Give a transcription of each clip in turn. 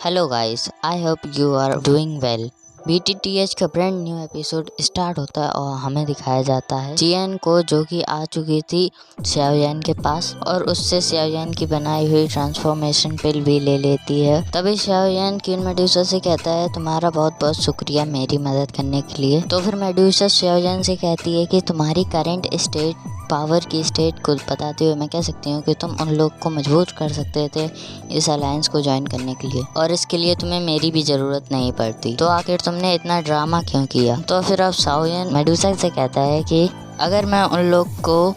Hello guys, I hope you are doing well. BTTH का brand new episode start होता है और हमें दिखाया जाता है जियन को, जो कि आ चुकी थी xiaoyan के पास और उससे xiaoyan की बनाई हुई ट्रांसफॉर्मेशन पिल भी ले लेती है। तभी xiaoyan क्वीन मेडुसा से कहता है तुम्हारा बहुत बहुत शुक्रिया मेरी मदद करने के लिए। तो फिर मेडुसा xiaoyan से कहती है कि तुम्हारी करंट स्टेट, पावर की स्टेट को बताते हुए मैं कह सकती हूँ कि तुम उन लोग को मजबूर कर सकते थे इस अलायंस को ज्वाइन करने के लिए, और इसके लिए तुम्हें मेरी भी जरूरत नहीं पड़ती। तो आखिर तुमने इतना ड्रामा क्यों किया? तो फिर अब xiaoyan मेडुसा से कहता है कि अगर मैं उन लोग को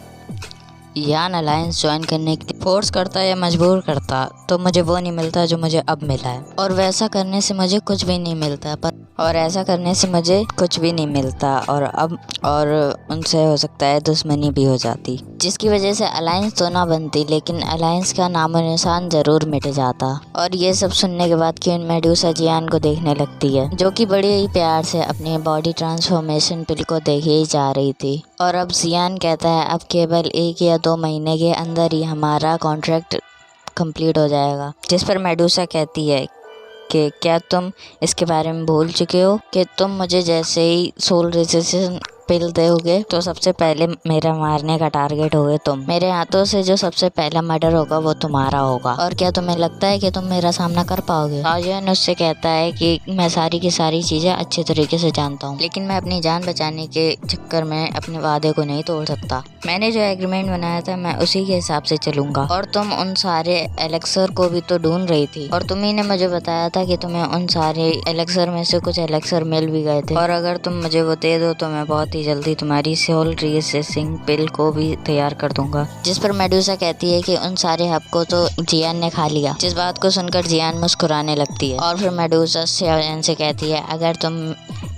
यान अलायंस ज्वाइन करने के लिए फोर्स करता या मजबूर करता तो मुझे वो नहीं मिलता जो मुझे अब मिला है, और वैसा करने से मुझे कुछ भी नहीं मिलता और ऐसा करने से मुझे कुछ भी नहीं मिलता और उनसे हो सकता है दुश्मनी भी हो जाती, जिसकी वजह से अलायंस तो ना बनती लेकिन अलायंस का नामो निशान जरूर मिट जाता। और ये सब सुनने के बाद क्वीन मेडुसा जियान को देखने लगती है, जो कि बड़े ही प्यार से अपनी बॉडी ट्रांसफॉर्मेशन पिल को देखे ही जा रही थी। और अब जियान कहता है अब केवल 1 या 2 महीने के अंदर ही हमारा कॉन्ट्रैक्ट कंप्लीट हो जाएगा। जिस पर मेडुसा कहती है कि क्या तुम इसके बारे में भूल चुके हो कि तुम मुझे जैसे ही सोल रेजिस्टेंस पिल दोगे तो सबसे पहले मेरा मारने का टारगेट होगे तुम। मेरे हाथों से जो सबसे पहला मर्डर होगा वो तुम्हारा होगा, और क्या तुम्हें लगता है कि तुम मेरा सामना कर पाओगे? xiaoyan उससे कहता है कि मैं सारी की सारी चीजें अच्छे तरीके से जानता हूँ, लेकिन मैं अपनी जान बचाने के चक्कर में अपने वादे को नहीं तोड़ सकता। मैंने जो एग्रीमेंट बनाया था मैं उसी के हिसाब से चलूंगा। और तुम उन सारे एलेक्सर को भी तो ढूंढ रही थी, और तुम्ही ने मुझे बताया था कि तुम्हें उन सारे एलेक्सर में से कुछ एलेक्सर मिल भी गए थे, और अगर तुम मुझे वो दे दो तो मैं बहुत ही जल्दी तुम्हारी सोल रीअसेसिंग पिल को भी तैयार कर दूंगा। जिस पर मेडुसा कहती है कि उन सारे हब को तो जियान ने खा लिया। जिस बात को सुनकर जियान मुस्कुराने लगती है, और फिर मेडुसा xiaoyan से कहती है अगर तुम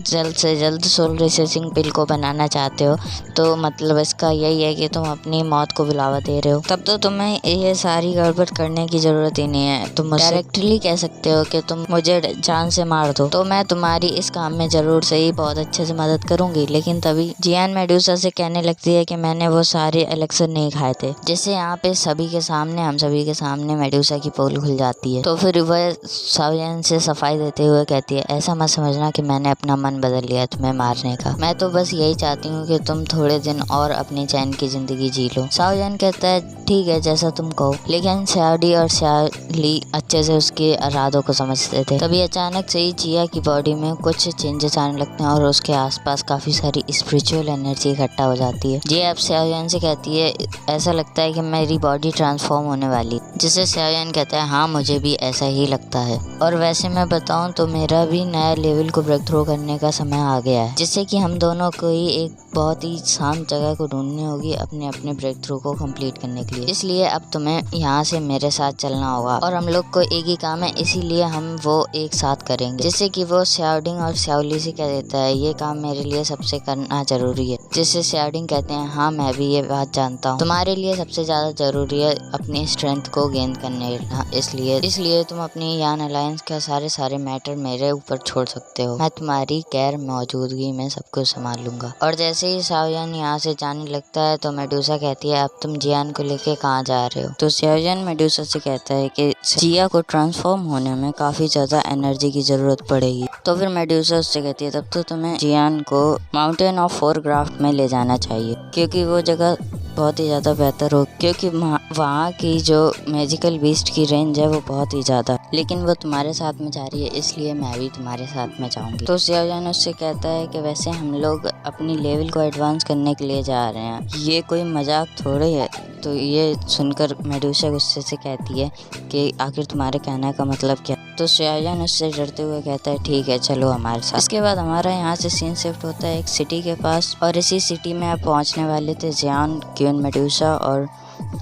जल्द से जल्द सोल रीअसेसिंग पिल को बनाना चाहते हो तो मतलब इसका यही है कि तुम अपनी मौत को बुलावा दे रहे हो। तब तो तुम्हें ये सारी गड़बड़ करने की जरूरत ही नहीं है, तुम डायरेक्टली कह सकते हो कि तुम मुझे जान से मार दो, तो मैं तुम्हारी इस काम में जरूर से ही बहुत अच्छे से मदद करूंगी। लेकिन तभी जियान मेडुसा से कहने लगती है कि मैंने वो सारे एलेक्सर नहीं खाए थे, जिससे यहाँ पे हम सभी के सामने मेडुसा की पोल खुल जाती है। तो फिर वह xiaoyan से सफाई देते हुए कहती है ऐसा मत समझना कि मैंने अपना मन बदल लिया तुम्हें मारने का, मैं तो बस यही चाहती हूँ कि तुम थोड़े दिन और अपनी चैन की जिंदगी जी लो। xiaoyan कहता है ठीक है जैसा तुम कहो, लेकिन xiaodi और xiaoli अच्छे से उसके इरादों को समझते थे। तभी अचानक से ही जिया की बॉडी में कुछ चेंजेस आने लगते हैं और उसके आसपास काफी सारी स्पिरिचुअल एनर्जी इकट्ठा हो जाती है। जिया अब xiaoyan से कहती है ऐसा लगता है कि मेरी बॉडी ट्रांसफॉर्म होने वाली, जिससे xiaoyan कहता है हाँ मुझे भी ऐसा ही लगता है, और वैसे मैं बताऊं तो मेरा भी नया लेवल को ब्रेक थ्रू करने का समय आ गया है, जिससे कि हम दोनों को ही एक बहुत ही शांत जगह को ढूंढनी होगी अपने अपने ब्रेक थ्रू को कंप्लीट करने के लिए। इसलिए अब तुम्हें यहाँ से मेरे साथ चलना होगा, और हम लोग को एक ही काम है इसीलिए हम वो एक साथ करेंगे। जिससे कि वो xiaoding और xiaoli से कह देता है ये काम मेरे लिए सबसे करना जरूरी है, जिससे xiaoding कहते हैं हाँ मैं भी ये बात जानता हूँ, तुम्हारे लिए सबसे ज्यादा जरूरी है अपनी स्ट्रेंथ को गेन करने, इसलिए तुम अपनी यान अलायंस का सारे मैटर मेरे ऊपर छोड़ सकते हो, मैं तुम्हारी गैर मौजूदगी में सब कुछ संभाल लूंगा। और जैसे ही xiaoyan यहाँ से जाने लगता है तो मेडुसा कहती है अब तुम जियान को लेके कहाँ जा रहे हो? तो xiaoyan मेडुसा से कहता है कि जिया को ट्रांसफॉर्म होने में काफी ज्यादा एनर्जी की जरूरत पड़ेगी। तो फिर मेडुसा उससे कहती है तब तो तुम्हें जियान को माउंटेन ऑफ फोरग्राफ्ट में ले जाना चाहिए, क्योंकि वो जगह बहुत ही ज़्यादा बेहतर हो, क्योंकि वहाँ की जो मैजिकल बीस्ट की रेंज है वो बहुत ही ज़्यादा, लेकिन वो तुम्हारे साथ में जा रही है इसलिए मैं भी तुम्हारे साथ में जाऊंगी। तो xiaoyan उससे कहता है कि वैसे हम लोग अपनी लेवल को एडवांस करने के लिए जा रहे हैं, ये कोई मजाक थोड़ी है। तो ये सुनकर मेडुसा गुस्से से कहती है कि आखिर तुम्हारे कहने का मतलब क्या? तो xiaoyan उससे डरते हुए कहता है ठीक है चलो हमारे साथ। इसके बाद हमारा यहाँ से सीन शिफ्ट होता है एक सिटी के पास, और इसी सिटी में अब पहुँचने वाले थे जियान, क्वीन मेडुसा और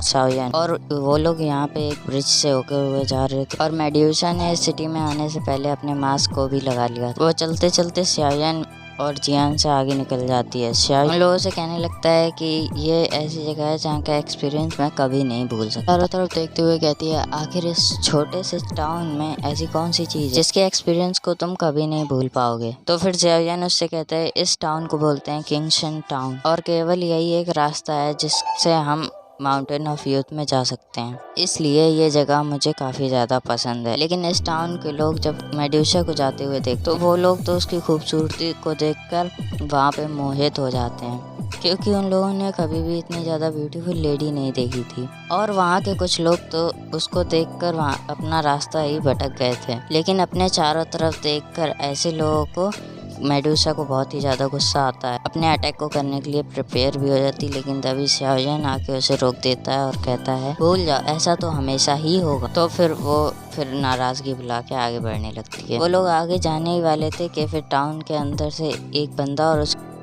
xiaoyan, और वो लोग यहाँ पे एक ब्रिज से होकर हुए जा रहे थे, और मेडुसा ने इस सिटी में आने से पहले अपने मास्क को भी लगा लिया। वो चलते चलते xiaoyan और जियान से आगे निकल जाती है। xiaoyan उन लोगों से कहने लगता है कि ये ऐसी जगह है जहाँ का एक्सपीरियंस मैं कभी नहीं भूल सकता। चारों तरफ देखते हुए कहती है आखिर इस छोटे से टाउन में ऐसी कौन सी चीज है जिसके एक्सपीरियंस को तुम कभी नहीं भूल पाओगे? तो फिर xiaoyan उससे कहता है इस टाउन को बोलते हैं किंगशन टाउन, और केवल यही एक रास्ता है जिससे हम माउंटेन ऑफ यूथ में जा सकते हैं। इसलिए ये जगह मुझे काफ़ी ज़्यादा पसंद है। लेकिन इस टाउन के लोग जब मेडुसा को जाते हुए देखते तो वो लोग तो उसकी खूबसूरती को देखकर वहाँ पे मोहित हो जाते हैं, क्योंकि उन लोगों ने कभी भी इतनी ज़्यादा ब्यूटीफुल लेडी नहीं देखी थी। और वहाँ के कुछ लोग तो उसको देखकर वहाँ अपना रास्ता ही भटक गए थे। लेकिन अपने चारों तरफ देखकर ऐसे लोगों को मेडुसा को बहुत ही ज़्यादा गुस्सा आता है। अपने अटैक को करने के लिए प्रिपेयर भी हो जाती, लेकिन तभी शाओयान आके उसे रोक देता है और कहता है भूल जाओ, ऐसा तो हमेशा ही होगा। तो फिर नाराज़गी बुला के आगे बढ़ने लगती है। वो लोग आगे जाने ही वाले थे कि फिर टाउन के अंदर से एक बंदा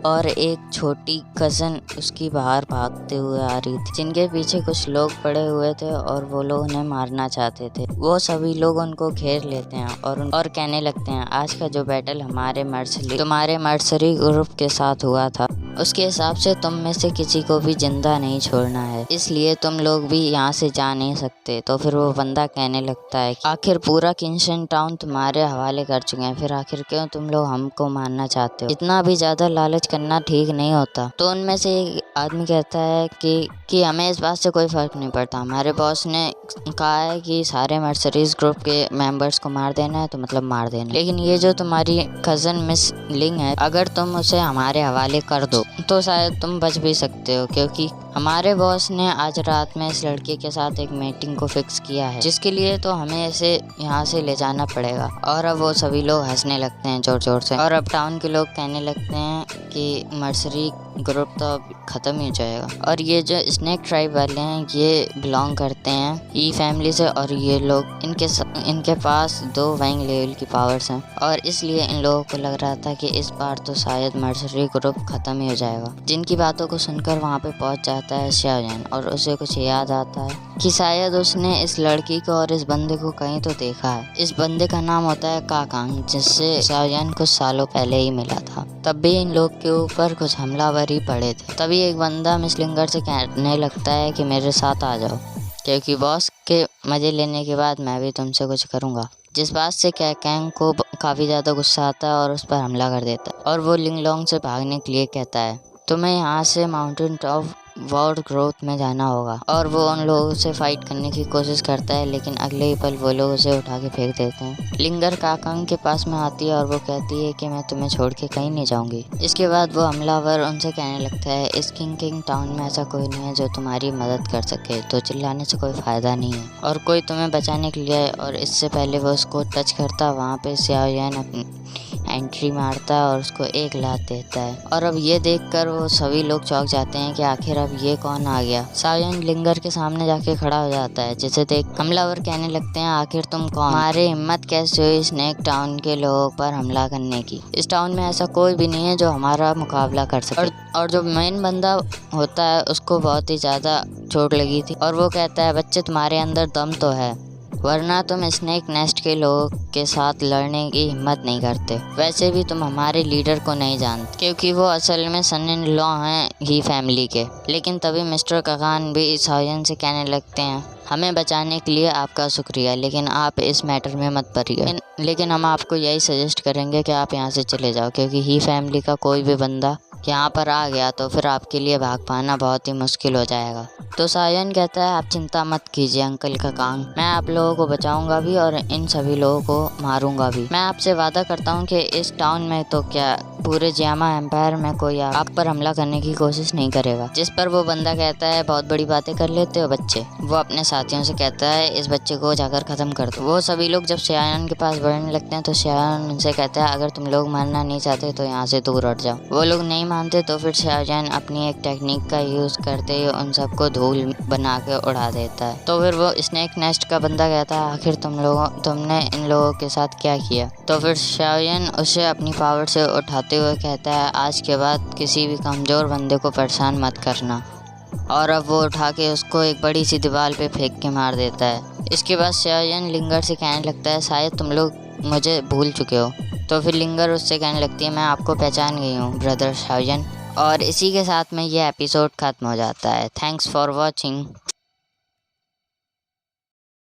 और एक छोटी कज़न उसकी बाहर भागते हुए आ रही थी, जिनके पीछे कुछ लोग पड़े हुए थे और वो लोग उन्हें मारना चाहते थे। वो सभी लोग उनको घेर लेते हैं और कहने लगते हैं आज का जो बैटल तुम्हारे मर्सरी ग्रुप के साथ हुआ था, उसके हिसाब से तुम में से किसी को भी जिंदा नहीं छोड़ना है, इसलिए तुम लोग भी यहाँ से जा नहीं सकते। तो फिर वो बंदा कहने लगता है आखिर पूरा किंगस्टन टाउन तुम्हारे हवाले कर चुके हैं, फिर आखिर क्यों तुम लोग हमको मारना चाहते हो? इतना भी ज्यादा लालच करना ठीक नहीं होता। तो उनमें से एक आदमी कहता है कि हमें इस बात से कोई फर्क नहीं पड़ता, हमारे बॉस ने कहा है कि सारे मर्सरीज ग्रुप के मेंबर्स को मार देना है, तो मतलब मार देना। लेकिन ये जो तुम्हारी कज़न मिस लिंग है, अगर तुम उसे हमारे हवाले कर दो तो शायद तुम बच भी सकते हो, क्योंकि हमारे बॉस ने आज रात में इस लड़के के साथ एक मीटिंग को फिक्स किया है, जिसके लिए तो हमें इसे यहाँ से ले जाना पड़ेगा। और अब वो सभी लोग हंसने लगते हैं जोर जोर से, और अब टाउन के लोग कहने लगते हैं कि मर्सरी ग्रुप तो अब खत्म ही हो जाएगा। और ये जो स्नेक ट्राइब वाले हैं ये बिलोंग करते हैं ई फैमिली से, और ये लोग इनके पास 2 वाइंग लेवल की पावर्स हैं, और इसलिए इन लोगों को लग रहा था कि इस बार तो शायद मर्सरी ग्रुप खत्म ही हो जाएगा। जिनकी बातों को सुनकर वहाँ पे पहुँच जाता है शाओयान, और उसे कुछ याद आता है कि शायद उसने इस लड़की को और इस बंदे को कहीं तो देखा है। इस बंदे का नाम होता है काकांग, जिससे शाओयान कुछ सालों पहले ही मिला था। तब भी इन लोग के ऊपर कुछ हमलावर ही पड़े थे। तभी एक बंदा मिस लिंगर से कहने लगता है कि मेरे साथ आ जाओ, क्योंकि बॉस के मजे लेने के बाद मैं भी तुमसे कुछ करूँगा। जिस बात से कैंग को काफ़ी ज़्यादा गुस्सा आता है और उस पर हमला कर देता है, और वो लिंगलोंग से भागने के लिए कहता है तुम्हें यहाँ से माउंटेन ऑफ वर्ल्ड ग्रोथ में जाना होगा। और वो उन लोगों से फाइट करने की कोशिश करता है, लेकिन अगले ही पल वो लोग उसे उठा के फेंक देते हैं। लिंगर काकांग के पास में आती है और वो कहती है कि मैं तुम्हें छोड़ के कहीं नहीं जाऊंगी। इसके बाद वो हमलावर उनसे कहने लगता है इस किंग टाउन में ऐसा कोई नहीं है जो तुम्हारी मदद कर सके, तो चिल्लाने से कोई फायदा नहीं है। और कोई तुम्हें बचाने के लिए, और इससे पहले वो उसको टच करता, वहाँ पे शाओयान अपनी एंट्री मारता है और उसको एक लात देता है। और अब ये देखकर वो सभी लोग चौंक जाते हैं कि आखिर अब ये कौन आ गया। शाओयान लिंगर के सामने जाके खड़ा हो जाता है, जिसे देख हमलावर कहने लगते हैं आखिर तुम कौन, हमारी हिम्मत कैसे हुई स्नेक टाउन के लोगों पर हमला करने की? इस टाउन में ऐसा कोई भी नहीं है जो हमारा मुकाबला कर सके। और जो मेन बंदा होता है उसको बहुत ही ज्यादा चोट लगी थी, और वो कहता है बच्चे तुम्हारे अंदर दम तो है, वरना तुम स्नेक नेस्ट के लोगों के साथ लड़ने की हिम्मत नहीं करते। वैसे भी तुम हमारे लीडर को नहीं जानते, क्योंकि वो असल में सन इन लॉ हैं ही फैमिली के। लेकिन तभी मिस्टर काकान भी शाओयान से कहने लगते हैं हमें बचाने के लिए आपका शुक्रिया, लेकिन आप इस मैटर में मत पड़िए। लेकिन हम आपको यही सजेस्ट करेंगे कि आप यहाँ से चले जाओ, क्योंकि ही फैमिली का कोई भी बंदा यहाँ पर आ गया तो फिर आपके लिए भाग पाना बहुत ही मुश्किल हो जाएगा। तो शाओयान कहता है आप चिंता मत कीजिए अंकल काकांग, मैं आप लोगों को बचाऊंगा भी और इन सभी लोगों को मारूंगा भी। मैं आपसे वादा करता हूँ कि इस टाउन में तो क्या पूरे जियामा एम्पायर में कोई आप पर हमला करने की कोशिश नहीं करेगा। जिस पर वो बंदा कहता है बहुत बड़ी बातें कर लेते हो बच्चे। वो अपने साथियों से कहता है इस बच्चे को जाकर खत्म कर दो। वो सभी लोग जब शाओयान के पास बढ़ने लगते हैं तो शाओयान उनसे कहता है अगर तुम लोग मरना नहीं चाहते तो यहाँ से दूर हट जाओ। वो लोग नहीं मानते तो फिर शाओयान अपनी एक टेक्निक का यूज करते हुए उन सबको धूल बना के उड़ा देता है। तो फिर वो स्नेक नेस्ट का बंदा कहता है आखिर तुमने इन लोगों के साथ क्या किया? तो फिर शाओयान उसे अपनी पावर से उठाते हुए कहता है आज के बाद किसी भी कमजोर बंदे को परेशान मत करना। और अब वो उठा के उसको एक बड़ी सी दीवार पे फेंक के मार देता है। इसके बाद शाओयान लिंगर से कहने लगता है शायद तुम लोग मुझे भूल चुके हो। तो फिर लिंगर उससे कहने लगती है मैं आपको पहचान गई हूँ ब्रदर शाओयान। और इसी के साथ में ये एपिसोड खत्म हो जाता है। Thanks for watching.